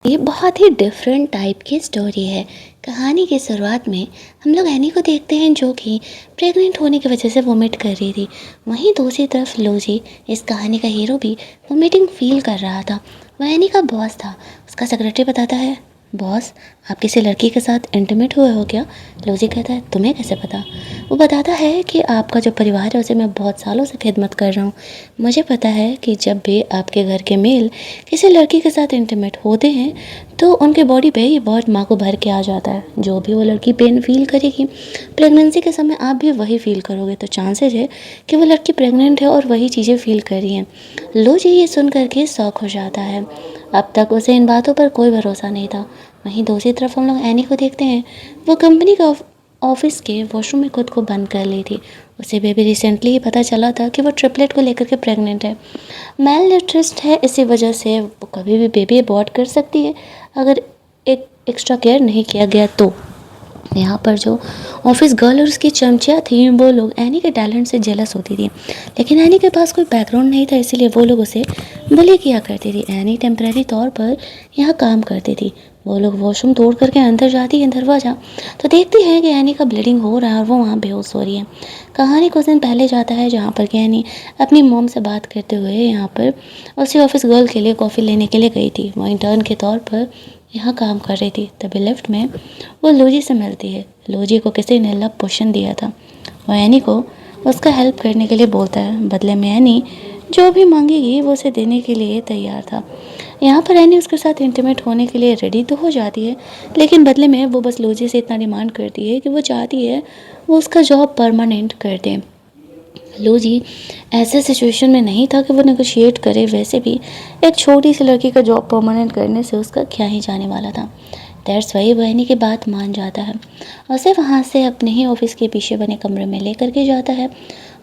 ये बहुत ही different type की स्टोरी है। कहानी की शुरुआत में हम लोग एनी को देखते हैं जो कि प्रेग्नेंट होने की वजह से वोमिट कर रही थी। वहीं दूसरी तरफ लोजी, इस कहानी का हीरो, भी वोमिटिंग फील कर रहा था। वह एनी का बॉस था। उसका सेक्रेटरी बताता है, बॉस आप किसी लड़की के साथ इंटीमेट हुए हो क्या? लोजी कहता है, तुम्हें कैसे पता? वो बताता है कि आपका जो परिवार है उसे मैं बहुत सालों से खिदमत कर रहा हूँ। मुझे पता है कि जब भी आपके घर के मेल किसी लड़की के साथ इंटीमेट होते हैं तो उनके बॉडी पे ये बहुत माँ को भर के आ जाता है। जो भी वो लड़की पेन फील करेगी, प्रेगनेंसी के समय आप भी वही फील करोगे। तो चांसेस है कि वो लड़की प्रेग्नेंट है और वही चीज़ें फील कर रही हैं। लो जी ये सुन करके शॉक हो जाता है। अब तक उसे इन बातों पर कोई भरोसा नहीं था। वहीं दूसरी तरफ हम लोग एनी को देखते हैं। वो कंपनी का ऑफिस के वॉशरूम में खुद को बंद कर ली थी। उसे बेबी रिसेंटली ही पता चला था कि वो ट्रिपलेट को लेकर के प्रेग्नेंट है। मेल न्यूट्रिस्ट है, इसी वजह से वो कभी भी बेबी अबॉर्ट कर सकती है अगर एक एक्स्ट्रा केयर नहीं किया गया तो। यहाँ पर जो ऑफिस गर्ल और उसकी चमचिया थी, वो लोग एनी के टैलेंट से जेलस होती थी। लेकिन एनी के पास कोई बैकग्राउंड नहीं था, इसीलिए वो लोग उसे बुली किया करती थी। एनी टेम्परेरी तौर पर यहाँ काम करती थी। वो लोग वॉशरूम तोड़ करके अंदर जाती है दरवाज़ा, तो देखती है कि एनी का ब्लीडिंग हो रहा है और वो वहाँ बेहोश हो रही है। कहानी कुछ दिन पहले जाता है जहाँ पर कि एनी अपनी मॉम से बात करते हुए यहाँ पर उसी ऑफिस गर्ल के लिए कॉफ़ी लेने के लिए गई थी। वो इंटर्न के तौर पर यहाँ काम कर रही थी। तभी लिफ्ट में वो लोजी से मिलती है। लोजी को किसी ने लव पोशन दिया था। वो एनी को उसका हेल्प करने के लिए बोलता है। बदले में एनी जो भी मांगेगी वो उसे देने के लिए तैयार था। यहाँ पर एनी उसके साथ इंटीमेट होने के लिए रेडी तो हो जाती है, लेकिन बदले में वो बस लोजी से इतना डिमांड करती है कि वो चाहती है वो उसका जॉब परमानेंट कर दे। लोजी ऐसे सिचुएशन में नहीं था कि वो नेगोशिएट करे। वैसे भी एक छोटी सी लड़की का जॉब परमानेंट करने से उसका क्या ही जाने वाला था। दैट्स वाई वो एनी की बात मान जाता है। उसे वहाँ से अपने ही ऑफिस के पीछे बने कमरे में लेकर के जाता है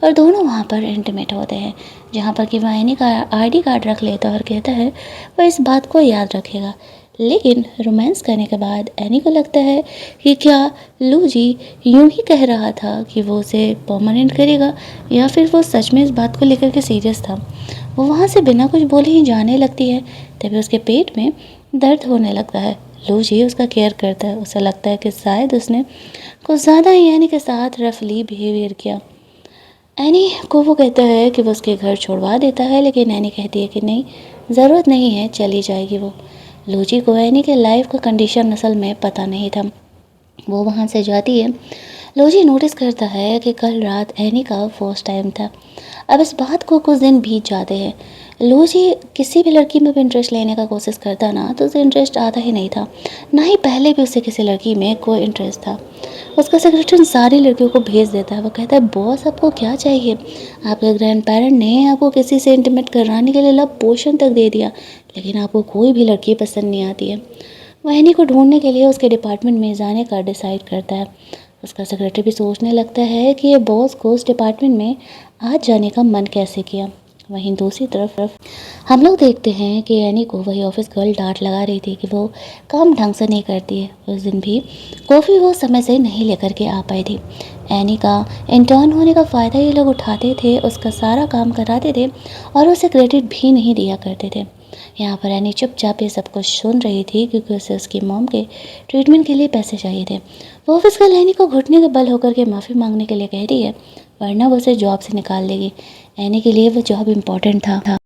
और दोनों वहाँ पर इंटीमेट होते हैं, जहाँ पर कि वह एनी का आईडी कार्ड रख लेता है और कहता है वह इस बात को याद रखेगा। लेकिन रोमांस करने के बाद एनी को लगता है कि क्या लूजी यूं ही कह रहा था कि वो उसे परमानेंट करेगा, या फिर वो सच में इस बात को लेकर के सीरियस था। वो वहाँ से बिना कुछ बोले ही जाने लगती है। तभी उसके पेट में दर्द होने लगता है। लूजी उसका केयर करता है। उसे लगता है कि शायद उसने कुछ ज़्यादा ही एनी के साथ रफली बिहेवियर किया। एनी को वो कहता है कि वो उसके घर छोड़वा देता है, लेकिन एनी कहती है कि नहीं, ज़रूरत नहीं है, चली जाएगी वो। लूजी को एनी के लाइफ का कंडीशन असल में पता नहीं था। वो वहाँ से जाती है। लूजी नोटिस करता है कि कल रात एनी का फर्स्ट टाइम था। अब इस बात को कुछ दिन बीत जाते हैं। लूजी किसी भी लड़की में भी इंटरेस्ट लेने का कोशिश करता ना, तो उसे इंटरेस्ट आता ही नहीं था। ना ही पहले भी उसे किसी लड़की में कोई इंटरेस्ट था। उसका सेक्रेटरी सारी लड़कियों को भेज देता है। वो कहता है, बॉस आपको क्या चाहिए? आपके ग्रैंड पेरेंट ने आपको किसी से इंटीमेट कराने के लिए लव पोशन तक दे दिया, लेकिन आपको कोई भी लड़की पसंद नहीं आती है। वह एनी को ढूंढने के लिए उसके डिपार्टमेंट में जाने का डिसाइड करता है। उसका सेक्रेटरी भी सोचने लगता है कि ये बॉस को उस डिपार्टमेंट में आज जाने का मन कैसे किया। वहीं दूसरी तरफ हम लोग देखते हैं कि एनी को वही ऑफिस गर्ल डांट लगा रही थी कि वो काम ढंग से नहीं करती है। उस दिन भी कॉफ़ी वो समय से नहीं लेकर के आ पाई थी। एनी का इंटर्न होने का फ़ायदा ये लोग उठाते थे, उसका सारा काम कराते थे और उसे क्रेडिट भी नहीं दिया करते थे। यहाँ पर एनी चुपचाप ये सब कुछ सुन रही थी, क्योंकि उसे उसकी मॉम के ट्रीटमेंट के लिए पैसे चाहिए थे। वो ऑफिस गर्ल एनी को घुटने के बल होकर के माफ़ी मांगने के लिए कह रही है, वरना वो उसे जॉब से निकाल देगी। एनी के लिए वो जॉब इम्पॉर्टेंट था।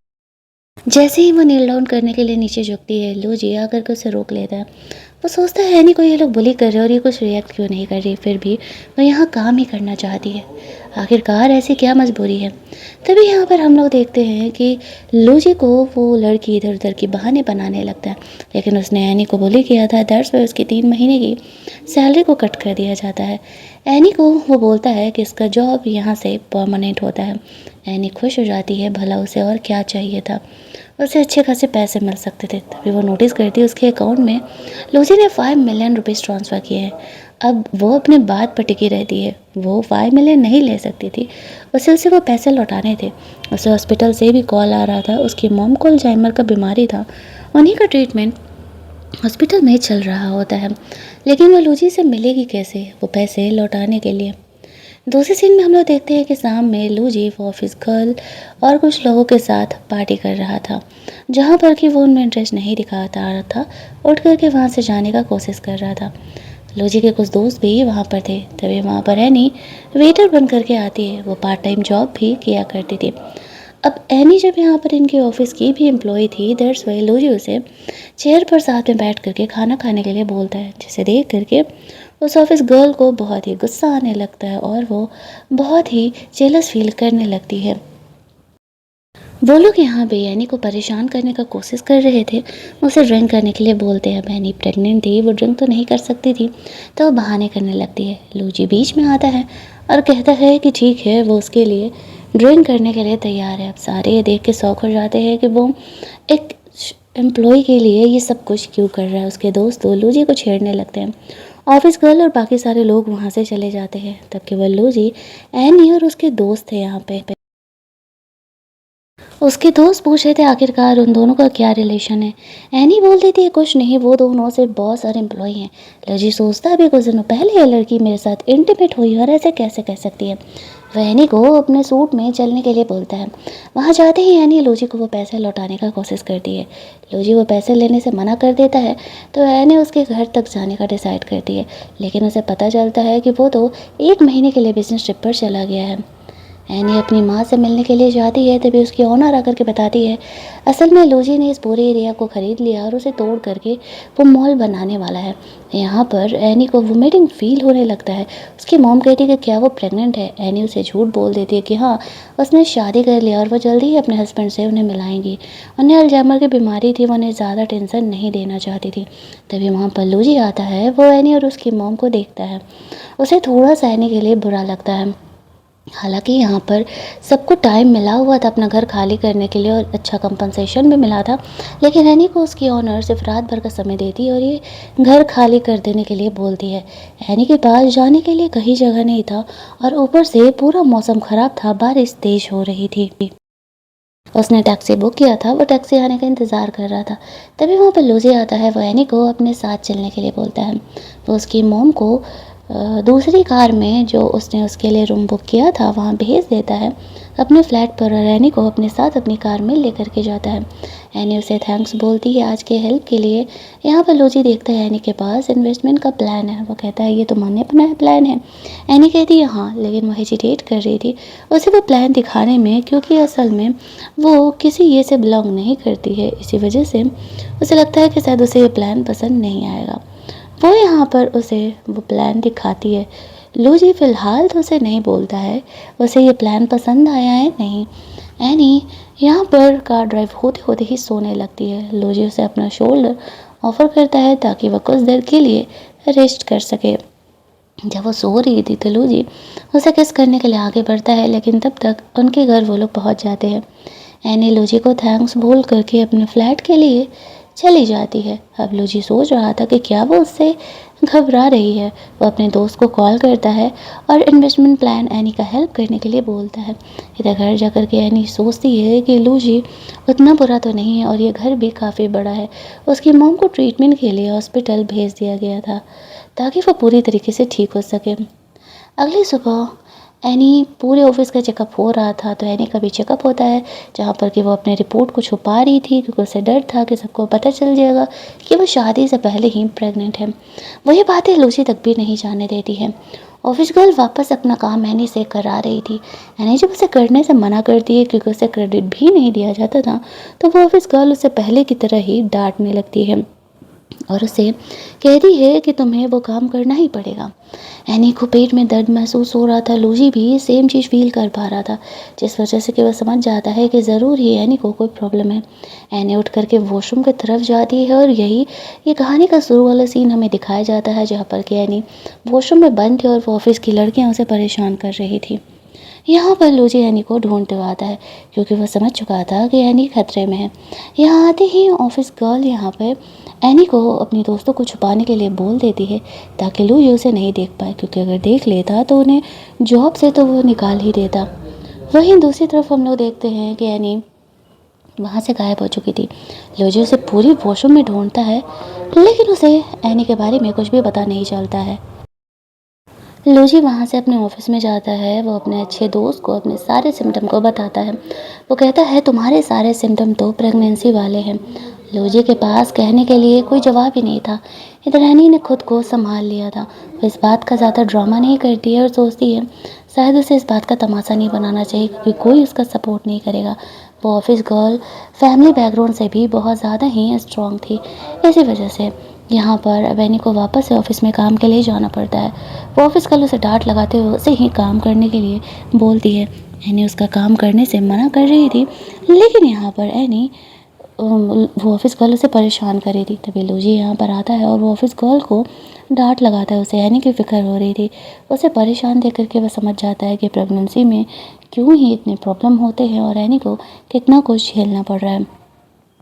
जैसे ही वो नील डाउन करने के लिए नीचे झुकती है, लूजी आकर के उसे रोक लेता है। वो सोचता है एनी को ये लोग बुली कर रहे हैं और ये कुछ रिएक्ट क्यों नहीं कर रही, फिर भी वो यहाँ काम ही करना चाहती है। आखिरकार ऐसी क्या मजबूरी है। तभी यहाँ पर हम लोग देखते हैं कि लूजी को वो लड़की इधर उधर की बहाने बनाने लगता है, लेकिन उसने एनी को बुली किया था। दैट्स वाई उसकी 3 महीने की सैलरी को कट कर दिया जाता है। एनी को वो बोलता है कि इसका जॉब यहाँ से परमानेंट होता है। एनी खुश हो जाती है, भला उसे और क्या चाहिए था। उसे अच्छे खासे पैसे मिल सकते थे। तभी वो नोटिस करती है उसके अकाउंट में लूसी ने 5 मिलियन रुपीज़ ट्रांसफ़र किए हैं। अब वो अपने बात पर टिकी रहती है। वो 5 मिलियन नहीं ले सकती थी, उसे वो पैसे लौटाने थे। उसे हॉस्पिटल से भी कॉल आ रहा था। उसकी मॉम को अल्जाइमर का बीमारी था, उन्हीं का ट्रीटमेंट हॉस्पिटल में चल रहा होता है। लेकिन वो लूजी से मिलेगी कैसे वो पैसे लौटाने के लिए? दूसरी सीन में हम लोग देखते हैं कि शाम में लूजी वो ऑफिस गर्ल और कुछ लोगों के साथ पार्टी कर रहा था, जहाँ पर कि वो उनमें इंटरेस्ट नहीं दिखाता आ रहा था। उठ करके वहाँ से जाने का कोशिश कर रहा था। लूजी के कुछ दोस्त भी वहाँ पर थे। तभी वहाँ पर एनी वेटर बन करके आती है। वो पार्ट टाइम जॉब भी किया करती थी। अब एनी जब यहाँ पर इनके ऑफिस की भी एम्प्लॉय थी, दैट्स वाई लूजी उसे चेयर पर साथ में बैठ करके खाना खाने के लिए बोलता है, जिसे देख करके उस ऑफिस गर्ल को बहुत ही गुस्सा आने लगता है और वो बहुत ही जेलस फील करने लगती है। वो लोग यहाँ पे एनी को परेशान करने का कोशिश कर रहे थे। उसे ड्रिंक करने के लिए बोलते हैं। अब एनी प्रेग्नेंट थी, वो ड्रिंक तो नहीं कर सकती थी, तो वो बहाने करने लगती है। लूजी बीच में आता है और कहता है कि ठीक है, वो उसके लिए ड्रिंक करने के लिए तैयार है। अब सारे ये देख के शौक हो जाते हैं कि वो एक एम्प्लॉय के लिए ये सब कुछ क्यों कर रहा है। उसके दोस्त तो लूजी को छेड़ने लगते हैं। ऑफिस गर्ल और बाकी सारे लोग वहाँ से चले जाते हैं। तब केवल लूजी, एनी और उसके दोस्त थे यहाँ पे। उसके दोस्त पूछ रहे थे आखिरकार उन दोनों का क्या रिलेशन है। एनी बोल देती है कुछ नहीं, वो दोनों सिर्फ बॉस और एम्प्लॉय हैं। लजी सोचता है अभी कुछ दिनों पहले ये लड़की मेरे साथ इंटीमेट हुई और ऐसे कैसे कह सकती है। वह एनी को अपने सूट में चलने के लिए बोलता है। वहाँ जाते ही एनी लूजी को वो पैसे लौटाने का कोशिश करती है। लूजी वो पैसे लेने से मना कर देता है, तो एनी उसके घर तक जाने का डिसाइड करती है। लेकिन उसे पता चलता है कि वो तो 1 महीने के लिए बिजनेस ट्रिप पर चला गया है। एनी अपनी माँ से मिलने के लिए जाती है, तभी उसकी ऑनर आकर के बताती है असल में लूजी ने इस पूरे एरिया को ख़रीद लिया और उसे तोड़ करके वो मॉल बनाने वाला है। यहाँ पर एनी को वोमिटिंग फील होने लगता है। उसकी मॉम कहती है कि क्या वो प्रेग्नेंट है। एनी उसे झूठ बोल देती है कि हाँ, उसने शादी कर लिया और वो जल्दी ही अपने हस्बैंड से उन्हें मिलाएंगी। उन्हें अल्जाइमर की बीमारी थी, वो उन्हें ज़्यादा टेंशन नहीं देना चाहती थी। तभी वहाँ पर लूजी आता है। वो एनी और उसकी मॉम को देखता है। उसे थोड़ा सा एनी के लिए बुरा लगता है। हालांकि यहाँ पर सबको टाइम मिला हुआ था अपना घर खाली करने के लिए और अच्छा कंपनसेशन भी मिला था, लेकिन एनी को उसकी ऑनर सिर्फ रात भर का समय देती है और ये घर खाली कर देने के लिए बोलती है। एनी के पास जाने के लिए कहीं जगह नहीं था और ऊपर से पूरा मौसम ख़राब था, बारिश तेज हो रही थी। उसने टैक्सी बुक किया था, वो टैक्सी आने का इंतज़ार कर रहा था। तभी वहाँ पर लूजी आता है। वो एनी को अपने साथ चलने के लिए बोलता है। वो उसकी मॉम को दूसरी कार में जो उसने उसके लिए रूम बुक किया था वहाँ भेज देता है अपने फ्लैट पर, और एनी को अपने साथ अपनी कार में लेकर के जाता है। एनी उसे थैंक्स बोलती है आज के हेल्प के लिए। यहाँ पर लूजी देखता है एनी के पास इन्वेस्टमेंट का प्लान है। वो कहता है ये तो मैंने अपना प्लान है। एनी कहती है हाँ, लेकिन वो हेजिटेट कर रही थी उसे वो प्लान दिखाने में, क्योंकि असल में वो किसी ये से बिलोंग नहीं करती है। इसी वजह से उसे लगता है कि शायद उसे ये प्लान पसंद नहीं आएगा। वो यहाँ पर उसे वो प्लान दिखाती है। लूजी फ़िलहाल तो उसे नहीं बोलता है उसे ये प्लान पसंद आया है नहीं। एनी यहाँ पर कार ड्राइव होते होते ही सोने लगती है। लूजी उसे अपना शोल्डर ऑफ़र करता है ताकि वह कुछ देर के लिए रेस्ट कर सके। जब वो सो रही थी तो लूजी उसे किस करने के लिए आगे बढ़ता है, लेकिन तब तक उनके घर वो लोग पहुँच जाते हैं। एनी लूजी को थैंक्स बोल करके अपने फ्लैट के लिए चली जाती है। अब लूजी सोच रहा था कि क्या वो उससे घबरा रही है। वो अपने दोस्त को कॉल करता है और इन्वेस्टमेंट प्लान एनी का हेल्प करने के लिए बोलता है। इधर घर जाकर के एनी सोचती है कि लूजी उतना बुरा तो नहीं है और ये घर भी काफ़ी बड़ा है। उसकी मॉम को ट्रीटमेंट के लिए हॉस्पिटल भेज दिया गया था ताकि वो पूरी तरीके से ठीक हो सके। अगली सुबह एनी पूरे ऑफिस का चेकअप हो रहा था, तो एनी का भी चेकअप होता है, जहाँ पर कि वो अपने रिपोर्ट को छुपा रही थी क्योंकि उसे डर था कि सबको पता चल जाएगा कि वो शादी से पहले ही प्रेग्नेंट है। वो ये बातें लूसी तक भी नहीं जाने देती है। ऑफिस गर्ल वापस अपना काम एनी से करा रही थी। एनी जब उसे करने से मना करती है क्योंकि उसे क्रेडिट भी नहीं दिया जाता था, तो वो ऑफिस गर्ल उसे पहले की तरह ही डांटने लगती है और उसे कहती है कि तुम्हें वो काम करना ही पड़ेगा। एनी को पेट में दर्द महसूस हो रहा था। लूजी भी सेम चीज़ फील कर पा रहा था, जिस वजह से कि वह समझ जाता है कि ज़रूर ही एनी को कोई प्रॉब्लम है। एनी उठ करके वॉशरूम की तरफ जाती है और यही ये कहानी का शुरू वाला सीन हमें दिखाया जाता है, जहाँ पर कि एनी वॉशरूम में बंद थी और वो ऑफिस की लड़कियाँ उसे परेशान कर रही थी। यहाँ पर लूजी एनी को ढूंढते हुए आता है क्योंकि वह समझ चुका था कि एनी खतरे में है। यहाँ आते ही ऑफिस गर्ल यहाँ पर एनी को अपनी दोस्तों को छुपाने के लिए बोल देती है ताकि लूजी उसे नहीं देख पाए, क्योंकि अगर देख लेता तो उन्हें जॉब से तो वो निकाल ही देता। वहीं दूसरी तरफ हम लोग देखते हैं कि एनी वहाँ से गायब हो चुकी थी। लूजी उसे पूरी वॉशरूम में ढूंढता है, लेकिन उसे एनी के बारे में कुछ भी पता नहीं चलता है। लोजी वहाँ से अपने ऑफिस में जाता है। वो अपने अच्छे दोस्त को अपने सारे सिम्टम को बताता है। वो कहता है तुम्हारे सारे सिम्टम तो प्रेगनेंसी वाले हैं। लोजी के पास कहने के लिए कोई जवाब ही नहीं था। इधर एनी ने खुद को संभाल लिया था। वो इस बात का ज़्यादा ड्रामा नहीं करती है और सोचती है शायद उसे इस बात का तमाशा नहीं बनाना चाहिए क्योंकि कोई उसका सपोर्ट नहीं करेगा। वो ऑफिस गर्ल फैमिली बैकग्राउंड से भी बहुत ज़्यादा ही स्ट्रॉन्ग थी। इसी वजह से यहाँ पर अब एनी को वापस से ऑफिस में काम के लिए जाना पड़ता है। वो ऑफिस कल उसे डांट लगाते हुए उसे ही काम करने के लिए बोलती है। एनी उसका काम करने से मना कर रही थी, लेकिन यहाँ पर एनी वो ऑफिस गर्ल उसे परेशान कर रही थी। तभी लूजी यहाँ पर आता है और वो ऑफिस गर्ल को डांट लगाता है। उसे एनी की फ़िक्र हो रही थी। उसे परेशान देख करके वह समझ जाता है कि प्रेगनेंसी में क्यों ही इतने प्रॉब्लम होते हैं और एनी को कितना कुछ झेलना पड़ रहा है।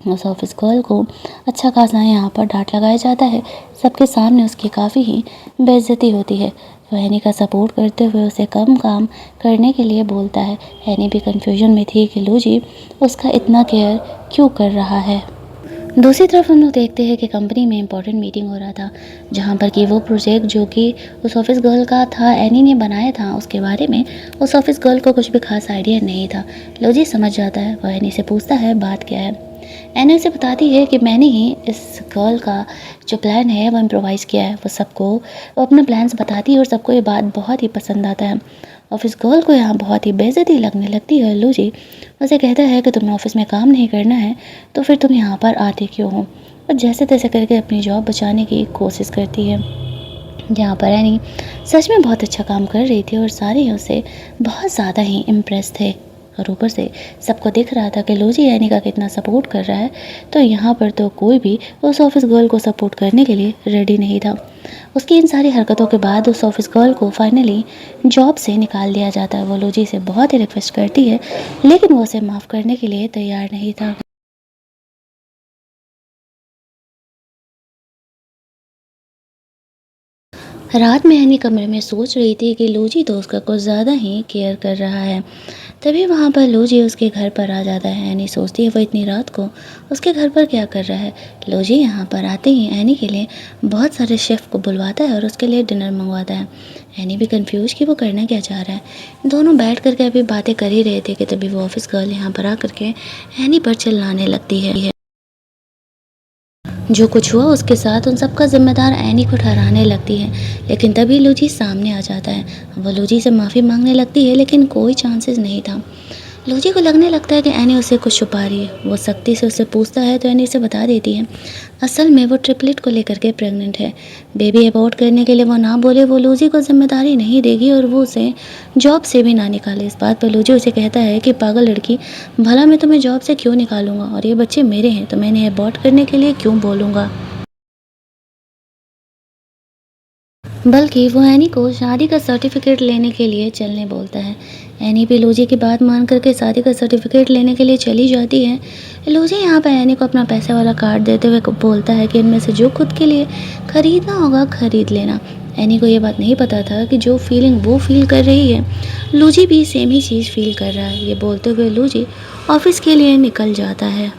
उस ऑफिस गर्ल को अच्छा खासा यहाँ पर डांट लगाया जाता है। सबके सामने उसकी काफ़ी ही बेइज्जती होती है। वो एनी का सपोर्ट करते हुए उसे कम काम करने के लिए बोलता है। एनी भी कंफ्यूजन में थी कि लूजी उसका इतना केयर क्यों कर रहा है। दूसरी तरफ हम लोग देखते हैं कि कंपनी में इंपॉर्टेंट मीटिंग हो रहा था, जहाँ पर कि वो प्रोजेक्ट जो कि उस ऑफिस गर्ल का था एनी ने बनाया था, उसके बारे में उस ऑफिस गर्ल को कुछ भी खास आइडिया नहीं था। लोजी समझ जाता है। वह एनी से पूछता है बात क्या है। एनी उसे बताती है कि मैंने ही इस गर्ल का जो प्लान है वो इम्प्रोवाइज़ किया है। वो अपने प्लान्स बताती है और सबको ये बात बहुत ही पसंद आता है। ऑफिस गर्ल को यहाँ बहुत ही बेइज्जती लगने लगती है। लूजी उसे कहता है कि तुम्हें ऑफिस में काम नहीं करना है तो फिर तुम यहाँ पर आते क्यों हो, और जैसे तैसे करके अपनी जॉब बचाने की कोशिश करती है। यहाँ पर एनी सच में बहुत अच्छा काम कर रही थी और सारे उससे बहुत ज़्यादा ही इम्प्रेस थे। और ऊपर से सबको दिख रहा था कि लूजी एनी का कितना सपोर्ट कर रहा है, तो यहाँ पर तो कोई भी उस ऑफिस गर्ल को सपोर्ट करने के लिए रेडी नहीं था। उसकी इन सारी हरकतों के बाद उस ऑफिस गर्ल को फाइनली जॉब से निकाल दिया जाता है। वो लूजी से बहुत ही रिक्वेस्ट करती है, लेकिन वो उसे माफ़ करने के लिए तैयार नहीं था। रात में एनी कमरे में सोच रही थी कि लूजी तो उसका कुछ ज़्यादा ही केयर कर रहा है। तभी वहाँ पर लूजी उसके घर पर आ जाता है। एनी सोचती है वो इतनी रात को उसके घर पर क्या कर रहा है। लूजी यहाँ पर आते ही एनी के लिए बहुत सारे शेफ़ को बुलवाता है और उसके लिए डिनर मंगवाता है। एनी भी कंफ्यूज कि वो करना क्या चाह रहा है। दोनों बैठ करके अभी बातें कर ही रहे थे कि तभी वो ऑफिस गर्ल यहाँ पर आ करके एनी पर चिल्लाने लगती है। जो कुछ हुआ उसके साथ उन सब का ज़िम्मेदार एनी को ठहराने लगती है, लेकिन तभी लूजी सामने आ जाता है। वो लूजी से माफ़ी मांगने लगती है, लेकिन कोई चांसेस नहीं था। लूजी को लगने लगता है कि एनी उससे कुछ छुपा रही है। वो सख्ती से उससे पूछता है तो एनी उसे बता देती है असल में वो ट्रिपलेट को लेकर के प्रेग्नेंट है। बेबी अबॉर्ट करने के लिए वो ना बोले, वो लूजी को जिम्मेदारी नहीं देगी और वो उसे जॉब से भी ना निकाले। इस बात पर लूजी उसे कहता है कि पागल लड़की, भला मैं तुम्हें जॉब से क्यों निकालूंगा, और ये बच्चे मेरे हैं तो मैंने अबॉर्ट करने के लिए क्यों बोलूँगा। बल्कि वो एनी को शादी का सर्टिफिकेट लेने के लिए चलने बोलता है। एनी भी लूजी की बात मान करके शादी का सर्टिफिकेट लेने के लिए चली जाती है। लूजी यहाँ पर एनी को अपना पैसे वाला कार्ड देते हुए बोलता है कि इनमें से जो खुद के लिए ख़रीदना होगा ख़रीद लेना। एनी को ये बात नहीं पता था कि जो फीलिंग वो फील कर रही है, लूजी भी सेम ही चीज़ फील कर रहा है। ये बोलते हुए लूजी ऑफिस के लिए निकल जाता है।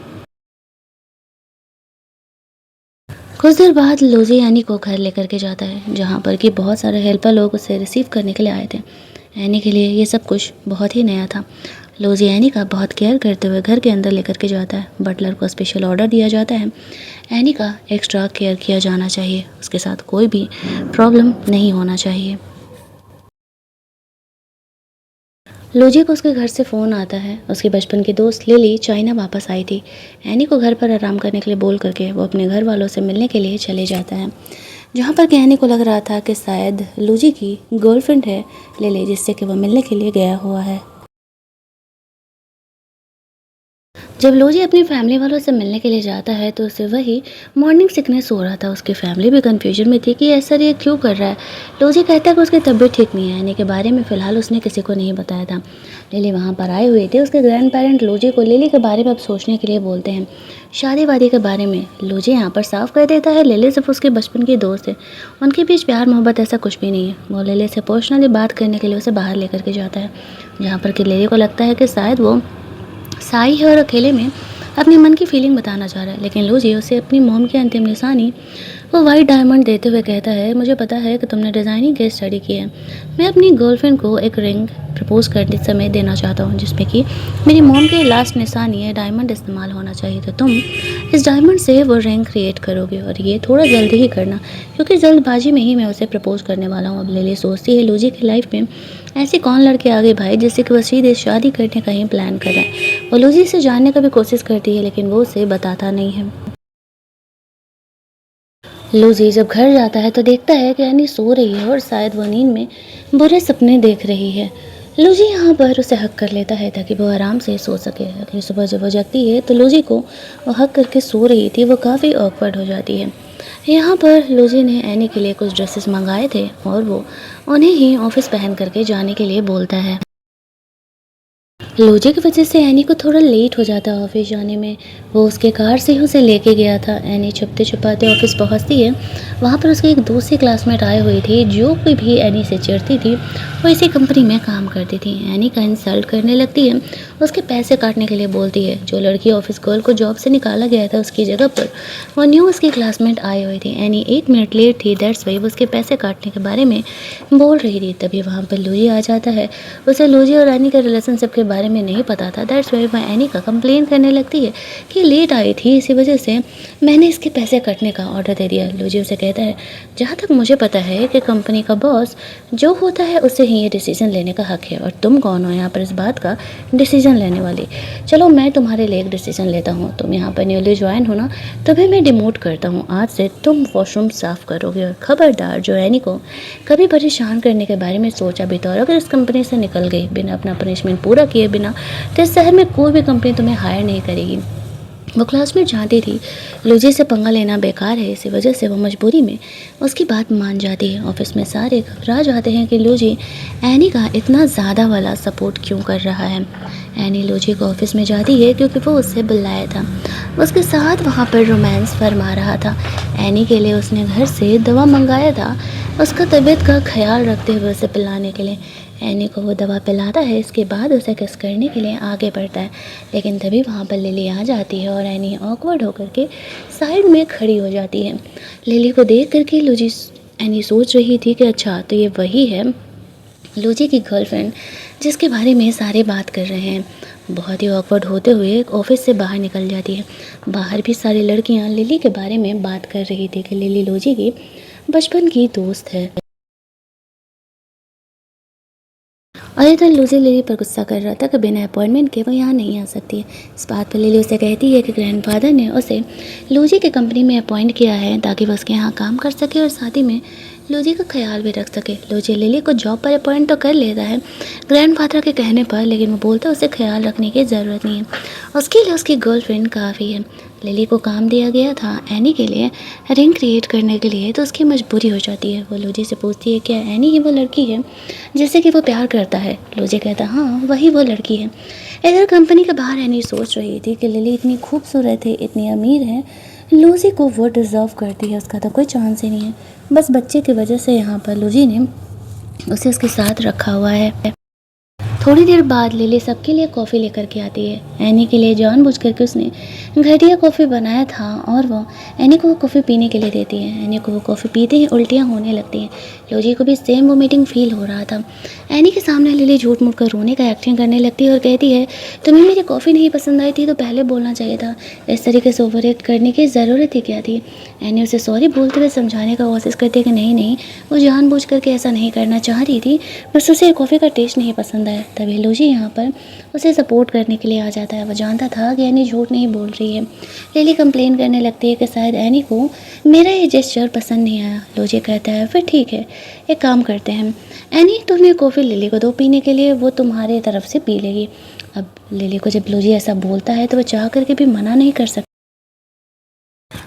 कुछ देर बाद लूजी एनी को घर लेकर के जाता है, जहाँ पर कि बहुत सारे हेल्पर लोग उसे रिसीव करने के लिए आए थे। एनी के लिए ये सब कुछ बहुत ही नया था। लूजी एनी का बहुत केयर करते हुए घर के अंदर लेकर के जाता है। बटलर को स्पेशल ऑर्डर दिया जाता है, एनी का एक्स्ट्रा केयर किया जाना चाहिए, उसके साथ कोई भी प्रॉब्लम नहीं होना चाहिए। लूजी को उसके घर से फ़ोन आता है। उसकी बचपन की दोस्त लिली चाइना वापस आई थी। एनी को घर पर आराम करने के लिए बोल करके वो अपने घर वालों से मिलने के लिए चले जाता है, जहाँ पर कि एनी को लग रहा था कि शायद लूजी की गर्लफ्रेंड है लिली, जिससे कि वह मिलने के लिए गया हुआ है। जब लूजी अपनी फैमिली वालों से मिलने के लिए जाता है तो उसे वही मॉर्निंग सिकनेस हो रहा था। उसकी फैमिली भी कंफ्यूजन में थी कि ऐसा ये क्यों कर रहा है। लूजी कहता है कि उसकी तबीयत ठीक नहीं है। एनी के बारे में फ़िलहाल उसने किसी को नहीं बताया था। लिली वहाँ पर आए हुए थे। उसके ग्रैंड पेरेंट लूजी को लिली के बारे में अब सोचने के लिए बोलते हैं। शादी वादी के बारे में लूजी यहाँ पर साफ कर देता है लिली सिर्फ उसके बचपन की दोस्त है, उनके बीच प्यार मोहब्बत ऐसा कुछ भी नहीं है। वो लिली से पर्सनली बात करने के लिए उसे बाहर लेकर के जाता है, जहाँ पर कि लिली को लगता है कि शायद वो साई है और अकेले में अपनी मन की फीलिंग बताना चाह रहा है, लेकिन लूजी उसे अपनी मॉम की अंतिम निशानी वो वाइट डायमंड देते हुए कहता है, मुझे पता है कि तुमने डिज़ाइनिंग केस स्टडी की है। मैं अपनी गर्लफ्रेंड को एक रिंग प्रपोज करते समय देना चाहता हूँ जिसमें कि मेरी मॉम की लास्ट निशानी है डायमंड इस्तेमाल होना चाहिए। तो तुम इस डायमंड से वो रिंग क्रिएट करोगे और ये थोड़ा जल्दी ही करना, क्योंकि जल्दबाजी में ही मैं उसे प्रपोज करने वाला हूँ। अब लिली सोचती है लूजी की लाइफ में ऐसी कौन लड़के आगे भाई जिससे कि वो सीधे शादी करने का ही प्लान कर रहा है। वो लूजी से जानने का भी कोशिश करती है, लेकिन वो उसे बताता नहीं है। लूजी जब घर जाता है तो देखता है कि एनी सो रही है और शायद वो नींद में बुरे सपने देख रही है। लूजी यहाँ पर उसे हक कर लेता है ताकि वो आराम से सो सके। अगली सुबह जब वो जगती है तो लूजी को वो हक करके सो रही थी वो काफ़ी ऑकवर्ड हो जाती है। यहाँ पर लूजी ने एनी के लिए कुछ ड्रेसेस मंगाए थे और वो उन्हें ही ऑफिस पहन करके जाने के लिए बोलता है। लूजी की वजह से एनी को थोड़ा लेट हो जाता है ऑफिस जाने में। वो उसके कार से ही उसे लेके गया था। एनी छुपते छुपाते ऑफिस पहुंचती है। वहाँ पर उसकी एक दूसरी क्लासमेट आई हुई थी जो कोई भी एनी से चिढ़ती थी। वो इसी कंपनी में काम करती थी। एनी का इंसल्ट करने लगती है, उसके पैसे काटने के लिए बोलती है। जो लड़की ऑफिस गर्ल को जॉब से निकाला गया था उसकी जगह पर वो न्यू उसकी क्लासमेट आई हुई थी। एनी 1 मिनट लेट थी, दैट्स वाई वो उसके पैसे काटने के बारे में बोल रही थी। तभी वहाँ पर लूजी आ जाता है। उसे लूजी और एनी के रिलेशनशिप के बारे में नहीं पता था। दैट्स वाई वह एनी का कंप्लेन करने लगती है कि लेट आई थी, इसी वजह से मैंने इसके पैसे कटने का ऑर्डर दे दिया। लूजी उसे कहता है, जहाँ तक मुझे पता है कि कंपनी का बॉस जो होता है उससे ही ये डिसीजन लेने का हक है, और तुम कौन हो यहाँ पर इस बात का डिसीजन लेने वाली। चलो मैं तुम्हारे लिए एक डिसीजन लेता हूँ, तुम यहाँ पर न्यूली ज्वाइन हो ना, तुम्हें मैं डिमोट करता हूँ। आज से तुम वॉशरूम साफ़ करोगे, और खबरदार जो एनी को कभी परेशान करने के बारे में सोचा भी तो, और अगर इस कंपनी से निकल गई बिना अपना पनिशमेंट पूरा किए बिना, तो इस शहर में कोई भी कंपनी तुम्हें हायर नहीं करेगी। वो क्लासमेट जानती थी लूजी से पंगा लेना बेकार है, इसी वजह से वो मजबूरी में उसकी बात मान जाती है। ऑफिस में सारे घबरा जाते हैं कि लूजी एनी का इतना ज़्यादा वाला सपोर्ट क्यों कर रहा है। एनी लूजी को ऑफिस में जाती है क्योंकि वो उससे बुलाया था, उसके साथ वहाँ पर रोमांस फरमा रहा था। एनी के लिए उसने घर से दवा मंगाया था, उसका तबीयत का ख्याल रखते हुए उसे पिलाने के लिए। एनी को वो दवा पिलाता है, इसके बाद उसे किस करने के लिए आगे बढ़ता है, लेकिन तभी वहाँ पर लिली आ जाती है और एनी ऑकवर्ड होकर के साइड में खड़ी हो जाती है। लिली को देख करके लूजी एनी सोच रही थी कि अच्छा तो ये वही है लूजी की गर्लफ्रेंड जिसके बारे में सारे बात कर रहे हैं। बहुत ही ऑकवर्ड होते हुए ऑफिस से बाहर निकल जाती है। बाहर भी सारी लड़कियाँ लिली के बारे में बात कर रही थी कि लिली लूजी की बचपन की दोस्त है। और इधर लूजी लिली पर गुस्सा कर रहा था कि बिना अपॉइंटमेंट के वो यहाँ नहीं आ सकती है। इस बात पर लिली उसे कहती है कि ग्रैंडफादर ने उसे लूजी की कंपनी में अपॉइंट किया है ताकि वो उसके यहाँ काम कर सके और साथ ही में लूजी का ख्याल भी रख सके। लूजी लिली को जॉब पर अपॉइंट तो कर लेता है ग्रैंडफादर के कहने पर, लेकिन वो बोलता है उसे ख्याल रखने की ज़रूरत नहीं है, उसके लिए उसकी गर्लफ्रेंड काफ़ी है। लिली को काम दिया गया था एनी के लिए रिंग क्रिएट करने के लिए, तो उसकी मजबूरी हो जाती है। वो लूजी से पूछती है क्या एनी ही वो लड़की है जिससे कि वो प्यार करता है। लूजी कहता हाँ वही वो लड़की है। इधर कंपनी के बाहर एनी सोच रही थी कि लिली इतनी खूबसूरत है, इतनी अमीर है, लूजी को वो डिज़र्व करती है, उसका तो कोई चांस ही नहीं है। बस बच्चे की वजह से यहाँ पर लूजी ने उसे उसके साथ रखा हुआ है। थोड़ी देर बाद लिली सबके लिए कॉफ़ी लेकर के आती है। एनी के लिए जानबूझ करके उसने घटिया कॉफ़ी बनाया था और वो एनी को वो कॉफ़ी पीने के लिए देती है। एनी को वो कॉफ़ी पीते ही उल्टियाँ होने लगती हैं। लूजी को भी सेम वोमिटिंग फील हो रहा था। एनी के सामने लिली झूठ मूठ कर रोने का एक्टिंग करने लगती है और कहती है तुम्हें मेरी कॉफ़ी नहीं पसंद आई थी तो पहले बोलना चाहिए था, इस तरीके से ओवर एक्ट करने की ज़रूरत ही क्या थी। एनी उसे सॉरी बोलते हुए समझाने का कोशिश करती है कि नहीं नहीं वो जानबूझ करके ऐसा नहीं करना चाह रही थी, बस उसे कॉफ़ी का टेस्ट नहीं पसंद आया। तभी लूजी यहाँ पर उसे सपोर्ट करने के लिए आ जाता है। वो जानता था कि एनी झूठ नहीं बोल रही है। लिली कंप्लेन करने लगती है कि शायद एनी को मेरा ये जेस्चर पसंद नहीं आया। लूजी कहता है फिर ठीक है एक काम करते हैं, एनी तुम्हें कॉफ़ी लिली को दो पीने के लिए, वो तुम्हारे तरफ से पी लेगी। अब लिली को जब लूजी ऐसा बोलता है तो वो चाह करके भी मना नहीं कर सकती,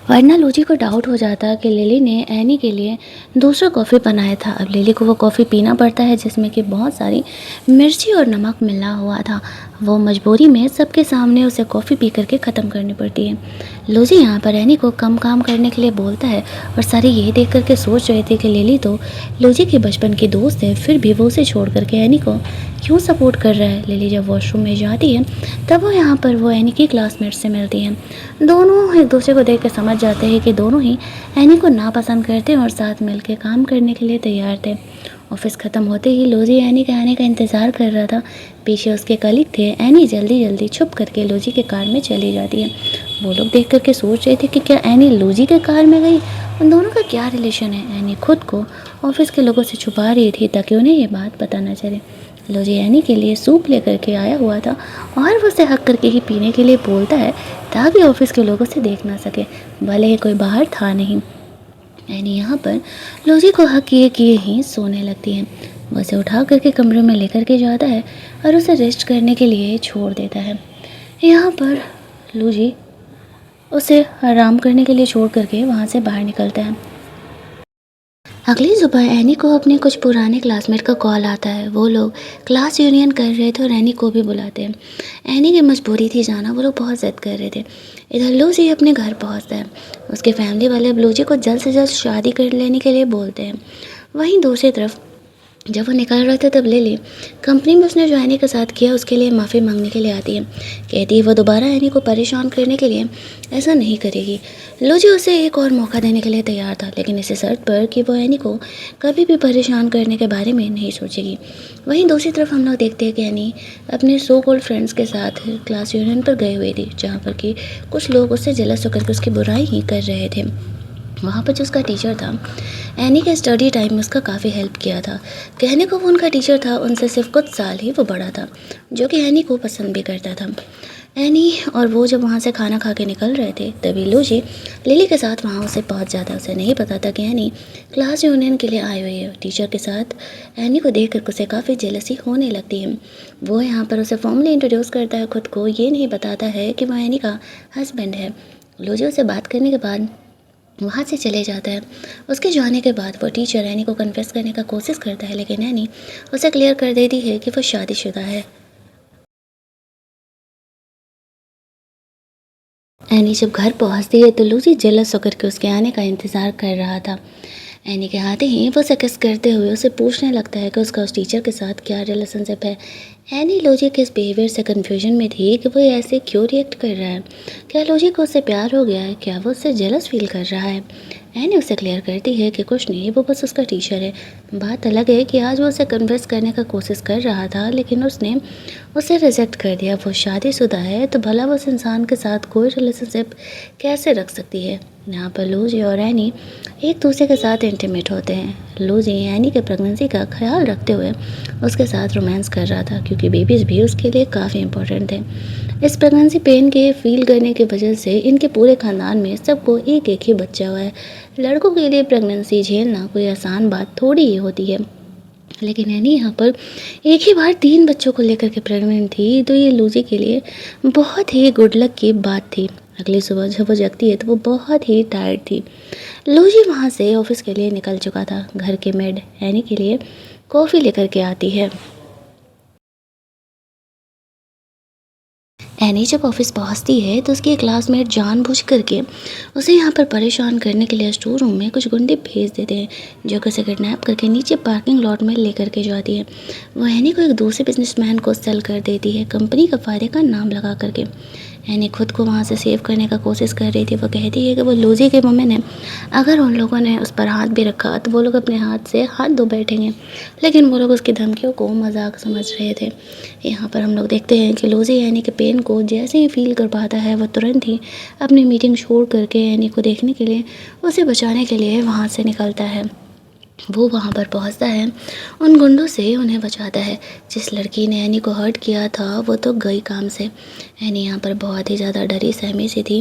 वरना लूजी को डाउट हो जाता कि लिली ने एनी के लिए दूसरा कॉफ़ी बनाया था। अब लिली को वो कॉफ़ी पीना पड़ता है जिसमें कि बहुत सारी मिर्ची और नमक मिला हुआ था। वो मजबूरी में सबके सामने उसे कॉफ़ी पी करके ख़त्म करनी पड़ती है। लूजी यहाँ पर एनी को कम काम करने के लिए बोलता है और सारे यही देख करके सोच रहे थे कि लिली तो लूजी की बचपन की दोस्त है, फिर भी वो उसे छोड़ करके एनी को क्यों सपोर्ट कर रहा है। लिली जब वॉशरूम में जाती है तब वो यहाँ पर वो एनी की क्लासमेट से मिलती हैं। दोनों एक दूसरे को देख कर समझ जाते हैं कि दोनों ही एनी को नापसंद करते हैं और साथ मिलकर काम करने के लिए तैयार थे। ऑफिस ख़त्म होते ही लूजी एनी के आने का इंतज़ार कर रहा था। पीछे उसके कलीग थे। एनी जल्दी जल्दी छुप करके लूजी के कार में चली जाती है। वो लोग देख करके सोच रहे थे कि क्या एनी लूजी के कार में गई, उन दोनों का क्या रिलेशन है। एनी खुद को ऑफिस के लोगों से छुपा रही थी ताकि उन्हें ये बात पता न चले। लूजी एनी के लिए सूप लेकर के आया हुआ था और वो उसे हक करके ही पीने के लिए बोलता है ताकि ऑफिस के लोगों से देख ना सके, भले ही कोई बाहर था नहीं। एनी यहाँ पर लूजी को हक किए ही सोने लगती है। वो उसे उठा करके कमरे में लेकर के जाता है और उसे रेस्ट करने के लिए छोड़ देता है। यहाँ पर लूजी उसे आराम करने के लिए छोड़ करके वहाँ से बाहर निकलता है। अगली सुबह एनी को अपने कुछ पुराने क्लासमेट का कॉल आता है। वो लोग क्लास यूनियन कर रहे थे और एनी को भी बुलाते हैं। एनी की मजबूरी थी जाना, वो लोग बहुत ज़िद कर रहे थे। इधर लूजी अपने घर पहुंचता है। उसके फैमिली वाले अब लूजी को जल्द से जल्द शादी कर लेने के लिए बोलते हैं। वहीं दूसरी तरफ जब वो निकल रहा था तब लिली कंपनी में उसने जो एनी के साथ किया उसके लिए माफ़ी मांगने के लिए आती है। कहती है वो दोबारा एनी को परेशान करने के लिए ऐसा नहीं करेगी। लूजी उसे एक और मौका देने के लिए तैयार था, लेकिन इसी शर्त पर कि वो एनी को कभी भी परेशान करने के बारे में नहीं सोचेगी। वहीं दूसरी तरफ हम लोग देखते हैं कि एनी अपने सो कॉल्ड फ्रेंड्स के साथ क्लास यूनियन पर गए हुए थी, जहाँ पर कि कुछ लोग उससे जेलस होकर के उसकी बुराई ही कर रहे थे। वहाँ पर जो उसका टीचर था एनी के स्टडी टाइम में उसका काफ़ी हेल्प किया था। कहने को वो उनका टीचर था, उनसे सिर्फ कुछ साल ही वो बड़ा था, जो कि एनी को पसंद भी करता था। एनी और वो जब वहाँ से खाना खा के निकल रहे थे तभी लूजी लिली के साथ वहाँ उसे पहुँच जाता है। उसे नहीं पता था कि एनी क्लास यूनियन के लिए आई हुई है। टीचर के साथ एनी को देख कर उसे काफ़ी जेलसी होने लगती है। वो यहाँ पर उसे फॉर्मली इंट्रोड्यूस करता है खुद को, ये नहीं बताता है कि वह एनी का हस्बैंड है। लूजी उसे बात करने के बाद वहाँ से चले जाता है। उसके जाने के बाद वो टीचर एनी को कन्फेस करने का कोशिश करता है, लेकिन एनी उसे क्लियर कर देती है कि वो शादीशुदा है। एनी जब घर पहुँचती है तो लूसी जेलस होकर के उसके आने का इंतज़ार कर रहा था। एनी के आते ही वो उसे किस करते हुए उसे पूछने लगता है कि उसका उस टीचर के साथ क्या रिलेशनशिप है। एनी लूजी के इस बिहेवियर से कन्फ्यूजन में थी कि वो ऐसे क्यों रिएक्ट कर रहा है। क्या लूजी को उससे प्यार हो गया है, क्या वो उससे जेलस फील कर रहा है। एनी उसे क्लियर करती है कि कुछ नहीं, वो बस उसका टीचर है। बात अलग है कि आज वो उसे कन्विंस करने का कोशिश कर रहा था, लेकिन उसने उसे रिजेक्ट कर दिया। वो शादीशुदा है तो भला वो उस इंसान के साथ कोई रिलेशनशिप कैसे रख सकती है। यहाँ पर लूजी और एनी एक दूसरे के साथ इंटीमेट होते हैं। लूजी एनी के प्रेगनेंसी का ख्याल रखते हुए उसके साथ रोमांस कर रहा था, क्योंकि बेबीज़ भी उसके लिए काफ़ी इंपॉर्टेंट थे। इस प्रेगनेंसी पेन के फील करने की वजह से इनके पूरे ख़ानदान में सबको एक एक ही बच्चा हुआ है। लड़कों के लिए प्रेगनेंसी झेलना कोई आसान बात थोड़ी ही होती है, लेकिन एनी यहाँ पर एक ही बार 3 बच्चों को लेकर के प्रेग्नेंट थी, तो ये लूजी के लिए बहुत ही गुड लक की बात थी। अगली सुबह जब वो जगती है तो वो बहुत ही टायर्ड थी। लूजी वहाँ से ऑफिस के लिए निकल चुका था। घर के मेड एनी के लिए कॉफ़ी लेकर के आती है। एनी जब ऑफिस पहुंचती है तो उसकी एक क्लासमेट जानबूझ करके उसे यहाँ पर परेशान करने के लिए स्टोर रूम में कुछ गुंडे भेज देते हैं, जो कि उसे किडनैप करके नीचे पार्किंग लॉट में लेकर के जाती है। वो एनी को एक दूसरे बिजनेसमैन को सेल कर देती है, कंपनी का फ़ायदे का नाम लगा करके। एनी खुद को वहाँ से सेव करने का कोशिश कर रही थी। वो कहती है कि वो लूजी के वुमेन है, अगर उन लोगों ने उस पर हाथ भी रखा तो वो लोग अपने हाथ से हाथ धो बैठेंगे, लेकिन वो लोग उसकी धमकियों को मजाक समझ रहे थे। यहाँ पर हम लोग देखते हैं कि लूजी एनी के पेन को जैसे ही फील कर पाता है, वह तुरंत ही अपनी मीटिंग छोड़ करके एनी को देखने के लिए, उसे बचाने के लिए वहाँ से निकलता है। वो वहाँ पर पहुँचता है, उन गुंडों से उन्हें बचाता है। जिस लड़की ने एनी को हर्ट किया था वो तो गई काम से। एनी यहाँ पर बहुत ही ज़्यादा डरी सहमी सी थी।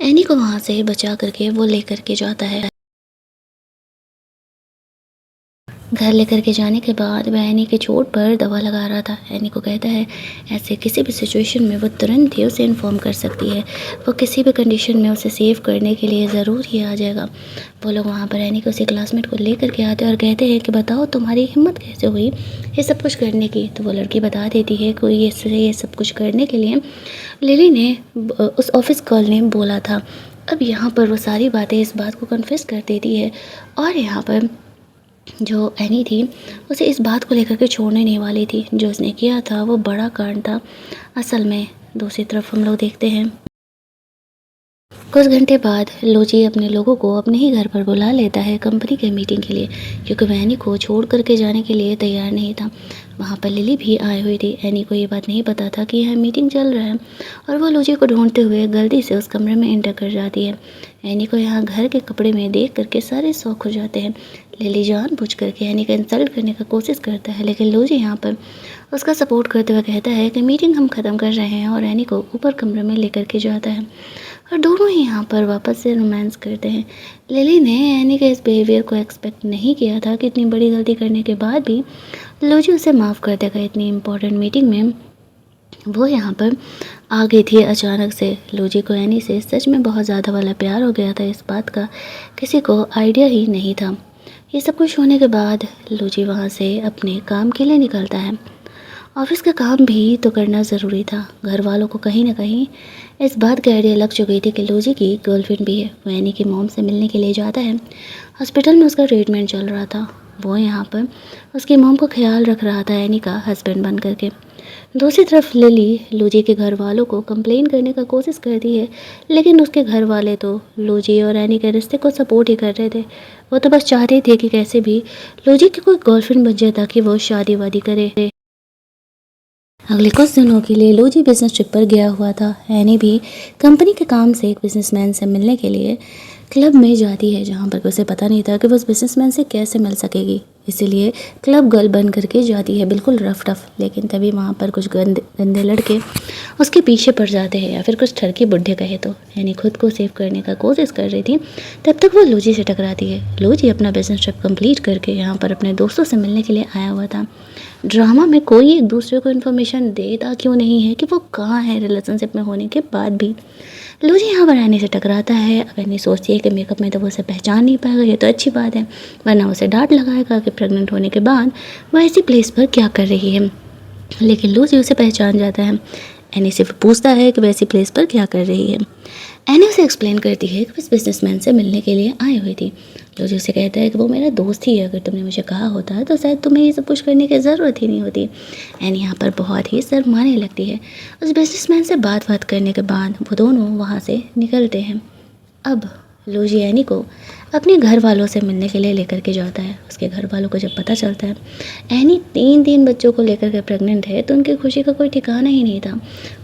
एनी को वहाँ से बचा करके वो लेकर के जाता है। घर लेकर के जाने के बाद वह एनी के चोट पर दवा लगा रहा था। एनी को कहता है ऐसे किसी भी सिचुएशन में वो तुरंत ही उसे इन्फॉर्म कर सकती है, वो किसी भी कंडीशन में उसे सेव करने के लिए ज़रूर ही आ जाएगा। वो लोग वहाँ पर एनी को उसी क्लासमेट को लेकर के आते हैं और कहते हैं कि बताओ तुम्हारी हिम्मत कैसे हुई ये सब कुछ करने की। तो वो लड़की बता देती है कि ये सब कुछ करने के लिए लिली ने उस ऑफिस कॉल ने बोला था। अब यहाँ पर वो सारी बातें इस बात को कन्फेस कर देती है और यहाँ पर जो एनी थी उसे इस बात को लेकर के छोड़ने नहीं वाली थी। जो उसने किया था वो बड़ा कांड था। असल में दूसरी तरफ हम लोग देखते हैं कुछ घंटे बाद लोजी अपने लोगों को अपने ही घर पर बुला लेता है कंपनी के मीटिंग के लिए, क्योंकि वह एनी को छोड़ करके जाने के लिए तैयार नहीं था। वहाँ पर लिली भी आई हुई थी। एनी को ये बात नहीं पता था कि यह मीटिंग चल रहा है और वो लोजी को ढूंढते हुए गलती से उस कमरे में एंटर कर जाती है। एनी को यहाँ घर के कपड़े में देख करके सारे शौक हो जाते हैं। लिली जानबूझ करके एनी का इंसल्ट करने का कोशिश करता है, लेकिन लोजी यहाँ पर उसका सपोर्ट करते हुए कहता है कि मीटिंग हम ख़त्म कर रहे हैं और एनी को ऊपर कमरे में लेकर के जाता है और दोनों ही यहाँ पर वापस से रोमांस करते हैं। लिली ने एनी के इस बिहेवियर को एक्सपेक्ट नहीं किया था कि इतनी बड़ी गलती करने के बाद भी लोजी उसे माफ़ कर देगा। इतनी इम्पोर्टेंट मीटिंग में वो यहाँ पर आ गई थी अचानक से। लोजी को एनी से सच में बहुत ज़्यादा वाला प्यार हो गया था, इस बात का किसी को आइडिया ही नहीं था। ये सब कुछ होने के बाद लोजी वहाँ से अपने काम के लिए निकलता है। ऑफिस का काम भी तो करना ज़रूरी था। घर वालों को कहीं ना कहीं इस बात की आइडिया लग चुकी थी कि लोजी की गर्लफ्रेंड भी है। वो एनी की मॉम से मिलने के लिए जाता है। हॉस्पिटल में उसका ट्रीटमेंट चल रहा था। वो यहाँ पर उसकी मॉम को ख्याल रख रहा था एनी का हस्बैंड बन करके। दूसरी तरफ लिली लोजी के घर वालों को कंप्लेन करने का कोशिश करती है, लेकिन उसके घर वाले तो लोजी और एनी के रिश्ते को सपोर्ट ही कर रहे थे। वो तो बस चाहते थे कि कैसे भी लोजी की कोई गर्लफ्रेंड बन जाए ताकि वो शादी वादी करे। अगले कुछ दिनों के लिए लोजी बिजनेस ट्रिप पर गया हुआ था। एनी भी कंपनी के काम से एक बिजनेसमैन से मिलने के लिए क्लब में जाती है, जहाँ पर उसे पता नहीं था कि वो उस बिजनेसमैन से कैसे मिल सकेगी। इसीलिए क्लब गर्ल बन करके जाती है, बिल्कुल रफ टफ। लेकिन तभी वहाँ पर कुछ गंदे गंदे लड़के उसके पीछे पड़ जाते हैं, या फिर कुछ ठरकी बुढ़े कहे तो। एनी खुद को सेव करने का कोशिश कर रही थी, तब तक वो लोजी से टकराती है। लोजी अपना बिजनेस ट्रिप कंप्लीट करके यहाँ पर अपने दोस्तों से मिलने के लिए आया हुआ था। ड्रामा में कोई एक दूसरे को इन्फॉर्मेशन देता क्यों नहीं है कि वो कहाँ है रिलेशनशिप में होने के बाद भी। लूजी यहाँ पर एनी से टकराता है। अब एनी सोचती है कि मेकअप में तो वो उसे पहचान नहीं पाएगा, ये तो अच्छी बात है, वरना उसे डांट लगाएगा कि प्रेग्नेंट होने के बाद वह ऐसी प्लेस पर क्या कर रही है। लेकिन लूजी उसे पहचान जाता है। एनी से पूछता है कि वैसी प्लेस पर क्या कर रही है। एनी उसे एक्सप्लेन करती है कि वो इस बिजनेसमैन से मिलने के लिए आई हुई थी। लूजी उसे कहता है कि वो मेरा दोस्त ही है, अगर तुमने मुझे कहा होता तो शायद तुम्हें ये सब कुछ करने की ज़रूरत ही नहीं होती। एनी यहाँ पर बहुत ही शर्माने लगती है। उस बिजनेसमैन से बात करने के बाद वो दोनों वहाँ से निकलते हैं। अब लूजी एनी को अपने घर वालों से मिलने के लिए लेकर के जाता है। उसके घर वालों को जब पता चलता है एनी 3 बच्चों को लेकर के प्रेग्नेंट है, तो उनकी खुशी का कोई ठिकाना ही नहीं था।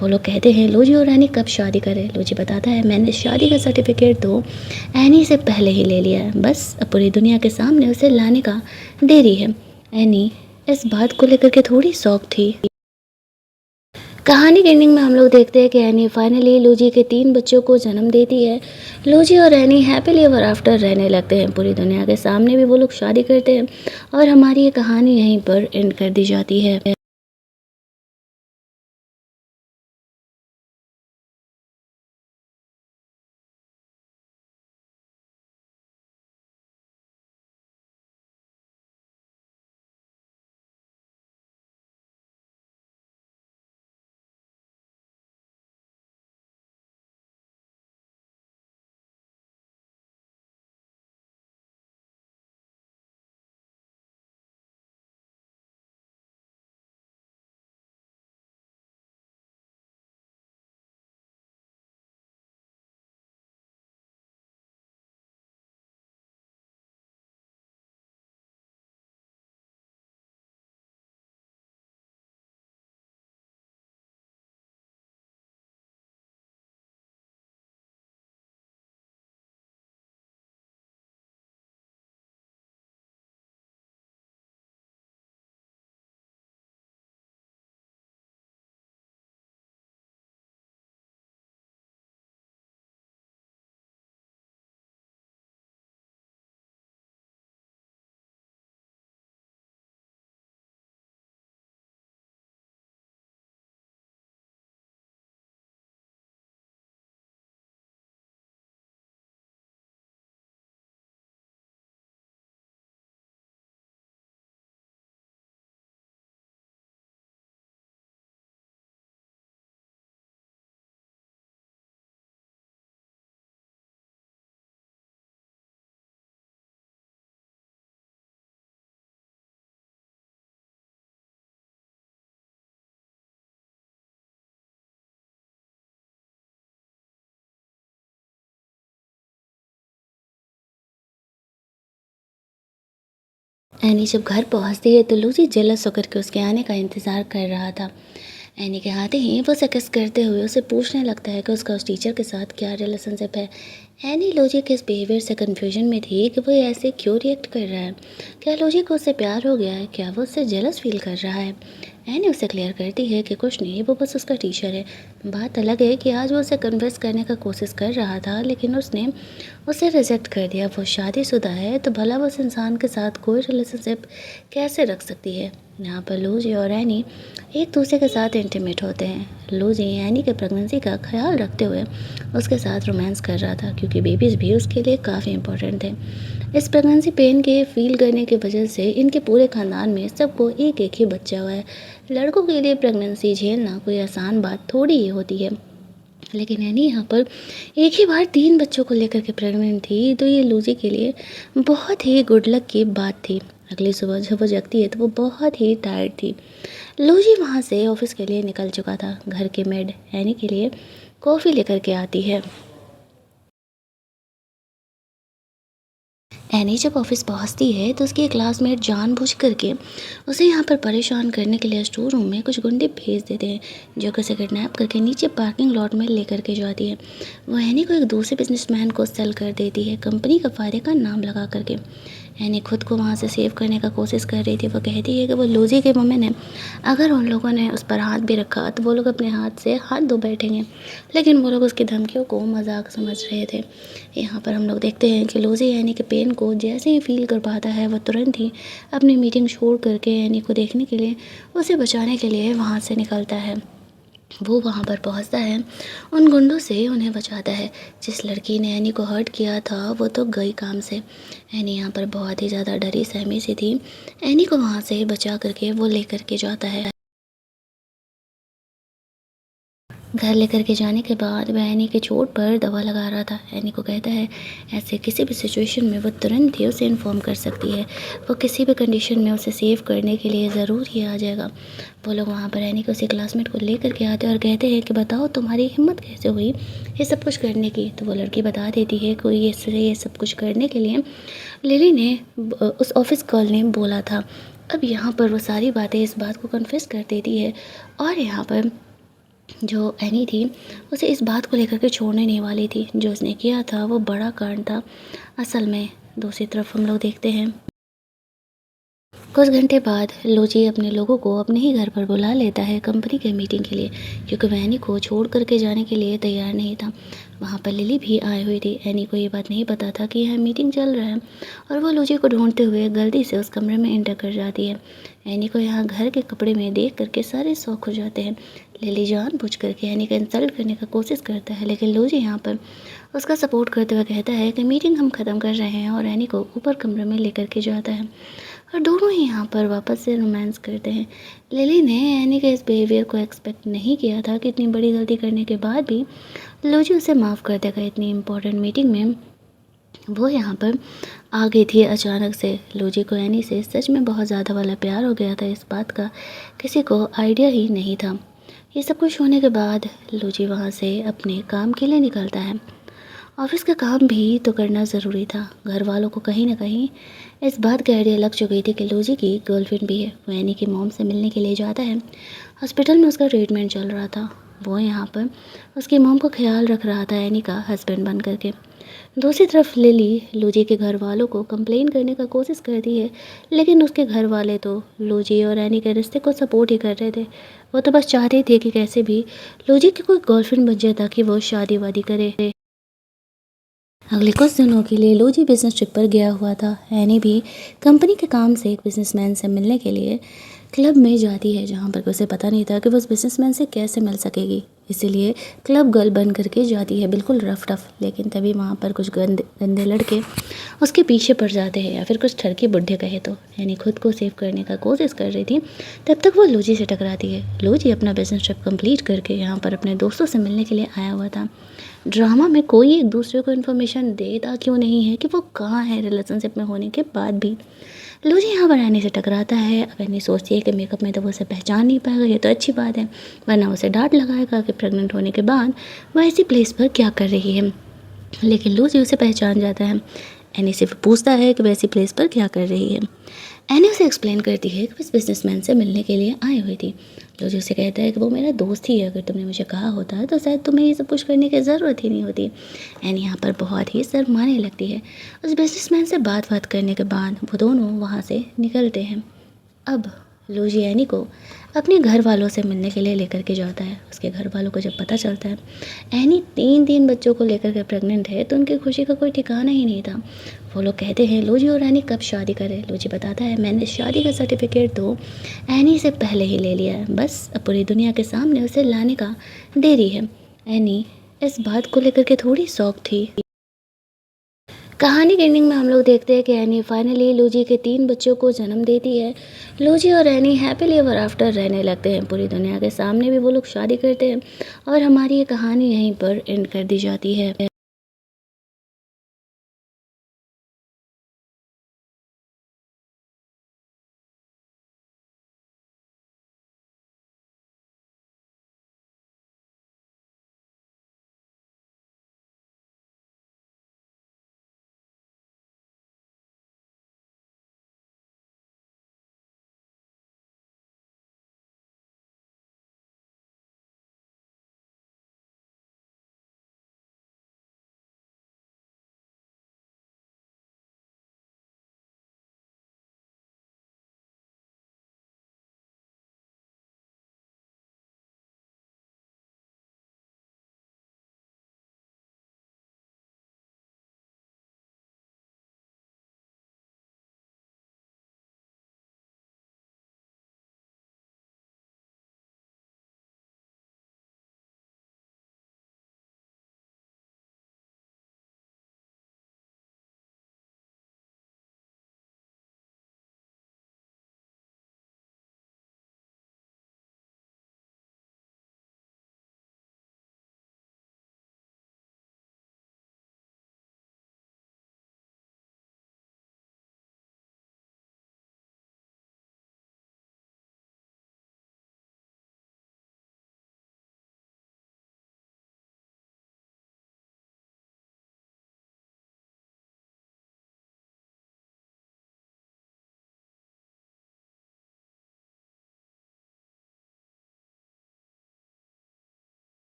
वो लोग कहते हैं लूजी और एनी कब शादी करें। लूजी बताता है मैंने शादी का सर्टिफिकेट तो एनी से पहले ही ले लिया है, बस अब पूरी दुनिया के सामने उसे लाने का देरी है। एनी इस बात को लेकर के थोड़ी शौक थी। कहानी के एंडिंग में हम लोग देखते हैं कि एनी फाइनली लूजी के 3 बच्चों को जन्म देती है। लूजी और एनी हैप्पीली एवर आफ्टर रहने लगते हैं। पूरी दुनिया के सामने भी वो लोग शादी करते हैं और हमारी ये कहानी यहीं पर एंड कर दी जाती है। एनी जब घर पहुंचती है तो लूसी जेलस होकर के उसके आने का इंतज़ार कर रहा था। एनी के आते ही वो उसे किस करते हुए उसे पूछने लगता है कि उसका उस टीचर के साथ क्या रिलेशनशिप है। एनी लूजी के इस बिहेवियर से कन्फ्यूजन में थी कि वो ऐसे क्यों रिएक्ट कर रहा है। क्या लूजी को उससे प्यार हो गया है, क्या वो उससे जेलस फील कर रहा है। एनी उसे क्लियर करती है कि कुछ नहीं, वो बस उसका टीचर है। बात अलग है कि आज वो उसे कन्विंस करने का कोशिश कर रहा था, लेकिन उसने उसे रिजेक्ट कर दिया। वो शादीशुदा है तो भला वो उस इंसान के साथ कोई रिलेशनशिप कैसे रख सकती है। यहाँ पर लूजी और एनी एक दूसरे के साथ इंटीमेट होते हैं। लूजी एनी के प्रेगनेंसी का ख्याल रखते हुए उसके साथ रोमांस कर रहा था, क्योंकि बेबीज़ भी उसके लिए काफ़ी इंपॉर्टेंट थे। इस प्रेगनेंसी पेन के फील करने की वजह से इनके पूरे ख़ानदान में सबको एक एक ही बच्चा हुआ है। लड़कों के लिए प्रेगनेंसी झेलना कोई आसान बात थोड़ी ही होती है, लेकिन एनी यहाँ पर एक ही बार 3 बच्चों को लेकर के प्रेग्नेंट थी, तो ये लूजी के लिए बहुत ही गुड लक की बात थी। अगली सुबह जब वो जगती है तो वो बहुत ही टायर्ड थी। लूजी वहाँ से ऑफिस के लिए निकल चुका था। घर के मेड एनी के लिए कॉफ़ी लेकर के आती है। एनी जब ऑफिस पहुंचती है तो उसकी एक क्लासमेट जानबूझ करके उसे यहाँ पर परेशान करने के लिए स्टोर रूम में कुछ गुंडे भेज देते हैं, जो कि उसे किडनैप करके नीचे पार्किंग लॉट में लेकर के जाती है। वो एनी को एक दूसरे बिजनेसमैन को सेल कर देती है, कंपनी का फायदे का नाम लगा करके। एनी खुद को वहाँ से सेव करने का कोशिश कर रही थी। वो कहती है कि वो लूजी के मम्मी ने अगर उन लोगों ने उस पर हाथ भी रखा तो वो लोग अपने हाथ से हाथ धो बैठेंगे, लेकिन वो लोग उसकी धमकियों को मजाक समझ रहे थे। यहाँ पर हम लोग देखते हैं कि लूजी एनी के पेन को जैसे ही फील कर पाता है, वो तुरंत ही अपनी मीटिंग छोड़ करके एनी को देखने के लिए, उसे बचाने के लिए वहाँ से निकलता है। वो वहाँ पर पहुँचता है, उन गुंडों से उन्हें बचाता है। जिस लड़की ने एनी को हर्ट किया था वो तो गई काम से। एनी यहाँ पर बहुत ही ज़्यादा डरी सहमी सी थी। एनी को वहाँ से बचा करके वो लेकर के जाता है। घर लेकर के जाने के बाद वह एनी के चोट पर दवा लगा रहा था। एनी को कहता है ऐसे किसी भी सिचुएशन में वो तुरंत ही उसे इन्फॉर्म कर सकती है, वो किसी भी कंडीशन में उसे सेव करने के लिए ज़रूर ही आ जाएगा। वो लोग वहाँ पर एनी को उसी क्लासमेट को लेकर के आते हैं और कहते हैं कि बताओ तुम्हारी हिम्मत कैसे हुई ये सब कुछ करने की। तो वो लड़की बता देती है कि ये सब कुछ करने के लिए लिली ने उस ऑफिस कॉल ने बोला था। अब यहाँ पर वो सारी बातें इस बात को कन्फेस कर देती है, और यहाँ पर जो एनी थी उसे इस बात को लेकर के छोड़ने नहीं वाली थी। जो उसने किया था वो बड़ा कांड था असल में। दूसरी तरफ हम लोग देखते हैं कुछ घंटे बाद लोजी अपने लोगों को अपने ही घर पर बुला लेता है कंपनी के मीटिंग के लिए, क्योंकि वह एनी को छोड़ करके जाने के लिए तैयार नहीं था। वहाँ पर लिली भी आई हुई थी। एनी को ये बात नहीं पता था कि यह मीटिंग चल रहा है, और वो लोजी को ढूंढते हुए गलती से उस कमरे में एंटर कर जाती है। एनी को यहाँ घर के कपड़े में देख करके सारे शौक हो जाते हैं। लिली जानबूझ करके एनी का इंसल्ट करने का कोशिश करता है, लेकिन लोजी यहाँ पर उसका सपोर्ट करते हुए कहता है कि मीटिंग हम ख़त्म कर रहे हैं, और एनी को ऊपर कमरे में लेकर के जाता है और दोनों ही यहाँ पर वापस से रोमांस करते हैं। लिली ने एनी के इस बिहेवियर को एक्सपेक्ट नहीं किया था कि इतनी बड़ी गलती करने के बाद भी लोजी उसे माफ़ कर देगा। इतनी इम्पोर्टेंट मीटिंग में वो यहाँ पर आ गई थी अचानक से। लोजी को एनी से सच में बहुत ज़्यादा वाला प्यार हो गया था, इस बात का किसी को आइडिया ही नहीं था। ये सब कुछ होने के बाद लोजी वहाँ से अपने काम के लिए निकलता है। ऑफिस का काम भी तो करना ज़रूरी था। घर वालों को कहीं ना कहीं इस बात की आइडिया लग चुकी थी कि लूजी की गर्लफ्रेंड भी है। वो एनी की मॉम से मिलने के लिए जाता है। हॉस्पिटल में उसका ट्रीटमेंट चल रहा था। वो यहाँ पर उसकी मॉम को ख्याल रख रहा था एनी का हस्बैंड बन करके। दूसरी तरफ लिली लूजी के घर वालों को कंप्लेन करने का कोशिश करती है, लेकिन उसके घर वाले तो लूजी और एनी के रिश्ते को सपोर्ट ही कर रहे थे। वो तो बस चाहते थे कि कैसे भी लूजी की कोई गर्लफ्रेंड बन जाए ताकि वो शादी वादी करे। अगले कुछ दिनों के लिए लोजी बिजनेस ट्रिप पर गया हुआ था। एनी भी कंपनी के काम से एक बिजनेसमैन से मिलने के लिए क्लब में जाती है, जहाँ पर उसे पता नहीं था कि वो उस बिजनेसमैन से कैसे मिल सकेगी। इसीलिए क्लब गर्ल बन करके जाती है, बिल्कुल रफ टफ। लेकिन तभी वहाँ पर कुछ गंदे गंदे लड़के उसके पीछे पड़ जाते हैं, या फिर कुछ ठरकी बुढ़े कहे तो। एनी खुद को सेव करने का कोशिश कर रही थी, तब तक वो लूजी से टकराती है। लूजी अपना बिजनेस ट्रिप कंप्लीट करके यहाँ पर अपने दोस्तों से मिलने के लिए आया हुआ था। ड्रामा में कोई एक दूसरे को इन्फॉर्मेशन देता क्यों नहीं है कि वो कहाँ है रिलेशनशिप में होने के बाद भी। लूजी यहाँ पर एनी से टकराता है। अब एनी सोचती है कि मेकअप में तो वो उसे पहचान नहीं पाएगा, ये तो अच्छी बात है, वरना उसे डांट लगाएगा कि प्रेग्नेंट होने के बाद वह ऐसी प्लेस पर क्या कर रही है। लेकिन लूजी उसे पहचान जाता है। एनी से पूछता है कि वैसी प्लेस पर क्या कर रही है। एनी उसे एक्सप्लेन करती है कि बस बिजनेसमैन से मिलने के लिए आई हुई थी। लूजी उसे कहता है कि वो मेरा दोस्त ही है, अगर तुमने मुझे कहा होता तो शायद तुम्हें ये सब कुछ करने की ज़रूरत ही नहीं होती। एनी यहाँ पर बहुत ही शर्माने लगती है। उस बिजनेसमैन से बात करने के बाद वो दोनों वहाँ से निकलते हैं। अब लूजी एनी को अपने घर वालों से मिलने के लिए लेकर के जाता है। उसके घर वालों को जब पता चलता है एनी 3 बच्चों को लेकर के प्रेग्नेंट है तो उनकी खुशी का कोई ठिकाना ही नहीं था। वो लोग कहते हैं लूजी और एनी कब शादी करें। लूजी बताता है मैंने शादी का सर्टिफिकेट तो एनी से पहले ही ले लिया है, बस अब पूरी दुनिया के सामने उसे लाने का देरी है। एनी इस बात को लेकर के थोड़ी शॉक थी। कहानी के एंडिंग में हम लोग देखते हैं कि एनी फाइनली लूजी के 3 बच्चों को जन्म देती है। लूजी और एनी हैप्पीली एवर आफ्टर रहने लगते हैं। पूरी दुनिया के सामने भी वो लोग शादी करते हैं और हमारी ये कहानी यहीं पर एंड कर दी जाती है।